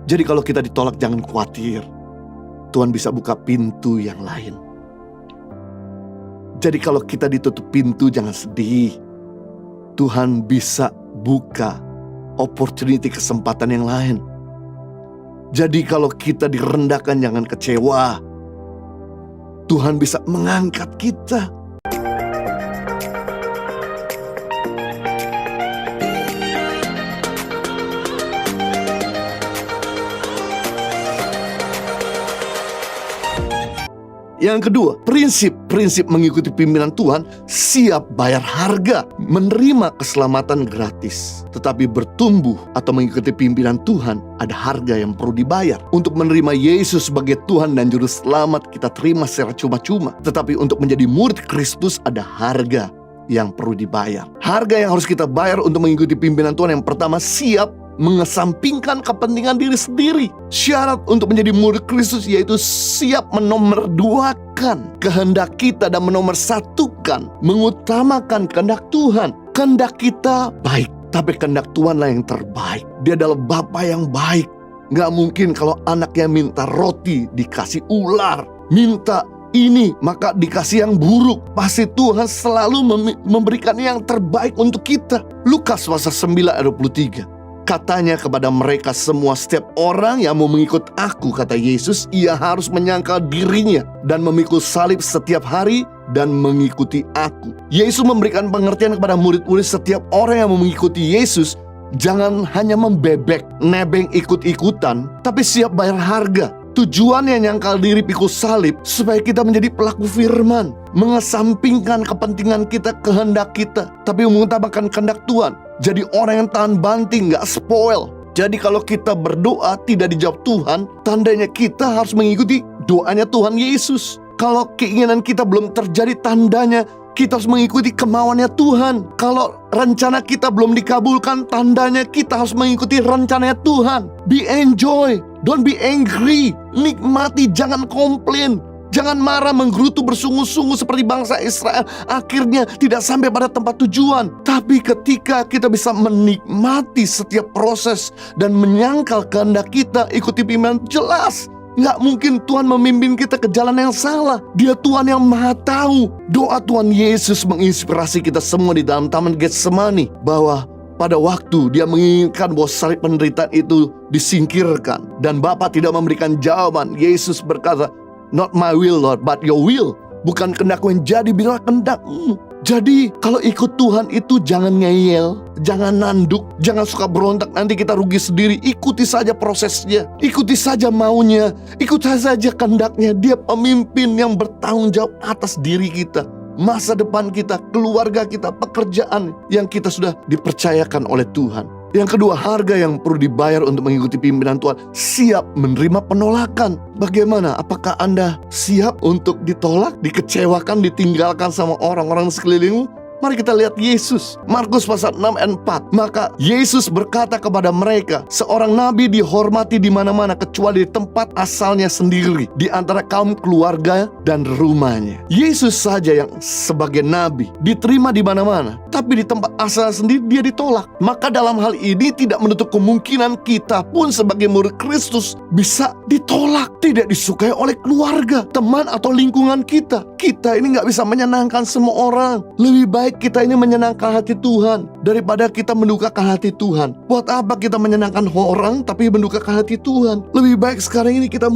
Jadi kalau kita ditolak jangan khawatir. Tuhan bisa buka pintu yang lain. Jadi kalau kita ditutup pintu jangan sedih. Tuhan bisa buka opportunity, kesempatan yang lain. Jadi kalau kita direndahkan jangan kecewa. Tuhan bisa mengangkat kita. Yang kedua, prinsip mengikuti pimpinan Tuhan, siap bayar harga, menerima keselamatan gratis. Tetapi bertumbuh atau mengikuti pimpinan Tuhan, ada harga yang perlu dibayar. Untuk menerima Yesus sebagai Tuhan dan Juru Selamat, kita terima secara cuma-cuma. Tetapi untuk menjadi murid Kristus, ada harga yang perlu dibayar. Harga yang harus kita bayar untuk mengikuti pimpinan Tuhan, yang pertama, siap mengesampingkan kepentingan diri sendiri. Syarat untuk menjadi murid Kristus yaitu siap menomorduakan kehendak kita dan menomorsatukan, mengutamakan kehendak Tuhan. Kehendak kita baik, tapi kehendak Tuhanlah yang terbaik. Dia adalah Bapa yang baik. Gak mungkin kalau anaknya minta roti dikasih ular, minta ini maka dikasih yang buruk. Pasti Tuhan selalu memberikan yang terbaik untuk kita. Lukas pasal 9 ayat 23. Katanya kepada mereka semua, setiap orang yang mau mengikut aku, kata Yesus, ia harus menyangkal dirinya dan memikul salib setiap hari dan mengikuti aku. Yesus memberikan pengertian kepada murid-murid, setiap orang yang mau mengikuti Yesus jangan hanya membebek, nebeng ikut-ikutan, tapi siap bayar harga. Tujuannya nyangkal diri pikul salib supaya kita menjadi pelaku firman, mengesampingkan kepentingan kita, kehendak kita, tapi mengutamakan kehendak Tuhan. Jadi orang yang tahan banting, gak spoil. Jadi kalau kita berdoa tidak dijawab Tuhan, tandanya kita harus mengikuti doanya Tuhan Yesus. Kalau keinginan kita belum terjadi, tandanya kita harus mengikuti kemauannya Tuhan. Kalau rencana kita belum dikabulkan, tandanya kita harus mengikuti rencananya Tuhan. Be enjoy, don't be angry. Nikmati, jangan komplain. Jangan marah, menggerutu, bersungguh-sungguh seperti bangsa Israel. Akhirnya tidak sampai pada tempat tujuan. Tapi ketika kita bisa menikmati setiap proses dan menyangkal kehendak kita, ikuti pimpinan, jelas nggak mungkin Tuhan memimpin kita ke jalan yang salah. Dia Tuhan yang Maha Tahu. Doa Tuhan Yesus menginspirasi kita semua di dalam Taman Getsemani, bahwa pada waktu dia menginginkan bahwa salib penderitaan itu disingkirkan dan Bapa tidak memberikan jawaban, Yesus berkata, "Not my will, Lord, but your will." Bukan kehendakku yang jadi, biarlah kehendakmu. Jadi kalau ikut Tuhan itu jangan ngeyel, jangan nanduk, jangan suka berontak, nanti kita rugi sendiri. Ikuti saja prosesnya, ikuti saja maunya, ikuti saja kehendaknya. Dia pemimpin yang bertanggung jawab atas diri kita, masa depan kita, keluarga kita, pekerjaan yang kita sudah dipercayakan oleh Tuhan. Yang kedua, harga yang perlu dibayar untuk mengikuti pimpinan Tuhan, siap menerima penolakan. Bagaimana? Apakah Anda siap untuk ditolak, dikecewakan, ditinggalkan sama orang-orang sekelilingmu? Mari kita lihat Yesus. Markus pasal 6 ayat 4. Maka Yesus berkata kepada mereka, seorang nabi dihormati di mana-mana kecuali di tempat asalnya sendiri, di antara kaum keluarga dan rumahnya. Yesus saja yang sebagai nabi diterima di mana-mana, tapi di tempat asal sendiri dia ditolak. Maka dalam hal ini tidak menutup kemungkinan kita pun sebagai murid Kristus bisa ditolak, tidak disukai oleh keluarga, teman atau lingkungan kita. Kita ini gak bisa menyenangkan semua orang. Lebih baik kita ini menyenangkan hati Tuhan daripada kita mendukakan hati Tuhan. Buat apa kita menyenangkan orang tapi mendukakan hati Tuhan? Lebih baik sekarang ini kita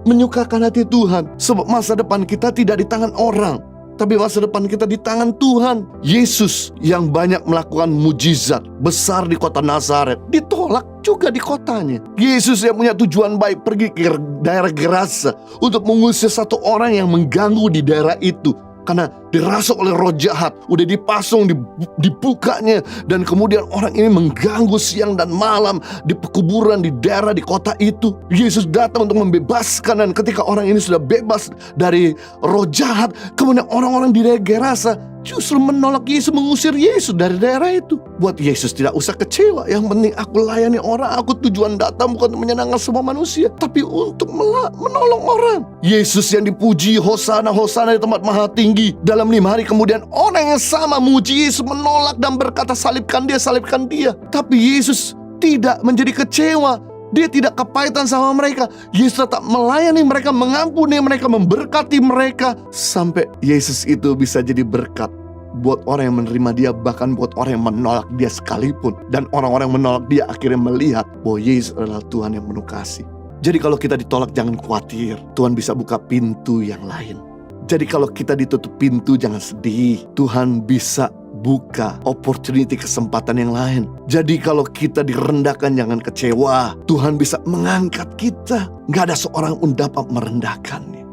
menyukakan hati Tuhan. Sebab masa depan kita tidak di tangan orang, tapi masa depan kita di tangan Tuhan. Yesus yang banyak melakukan mujizat besar di kota Nazaret, ditolak juga di kotanya. Yesus yang punya tujuan baik, pergi ke daerah Gerasa untuk mengusir satu orang yang mengganggu di daerah itu. Karena dirasuk oleh roh jahat, udah dipasung, dibukanya, dan kemudian orang ini mengganggu siang dan malam di pekuburan, di daerah, di kota itu. Yesus datang untuk membebaskan, dan ketika orang ini sudah bebas dari roh jahat, kemudian orang-orang di daerah Gerasa justru menolak Yesus, mengusir Yesus dari daerah itu. Buat Yesus tidak usah kecewa. Yang penting aku layani orang. Aku tujuan datang bukan untuk menyenangkan semua manusia, tapi untuk menolong orang. Yesus yang dipuji, Hosana, Hosana di tempat maha tinggi. Dalam 5 hari kemudian orang yang sama memuji Yesus, menolak dan berkata salibkan dia, salibkan dia. Tapi Yesus tidak menjadi kecewa. Dia tidak kepahitan sama mereka. Yesus tetap melayani mereka, mengampuni mereka, memberkati mereka. Sampai Yesus itu bisa jadi berkat buat orang yang menerima dia, bahkan buat orang yang menolak dia sekalipun. Dan orang-orang yang menolak dia akhirnya melihat bahwa Yesus adalah Tuhan yang penuh kasih. Jadi kalau kita ditolak jangan khawatir, Tuhan bisa buka pintu yang lain. Jadi kalau kita ditutup pintu jangan sedih, Tuhan bisa buka opportunity, kesempatan yang lain. Jadi kalau kita direndahkan jangan kecewa, Tuhan bisa mengangkat kita. Gak ada seorang pun dapat merendahkannya.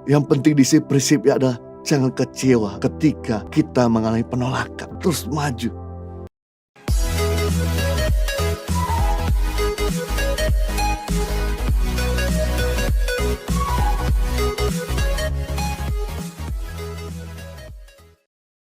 Yang penting di sini prinsipnya adalah jangan kecewa ketika kita mengalami penolakan. Terus maju.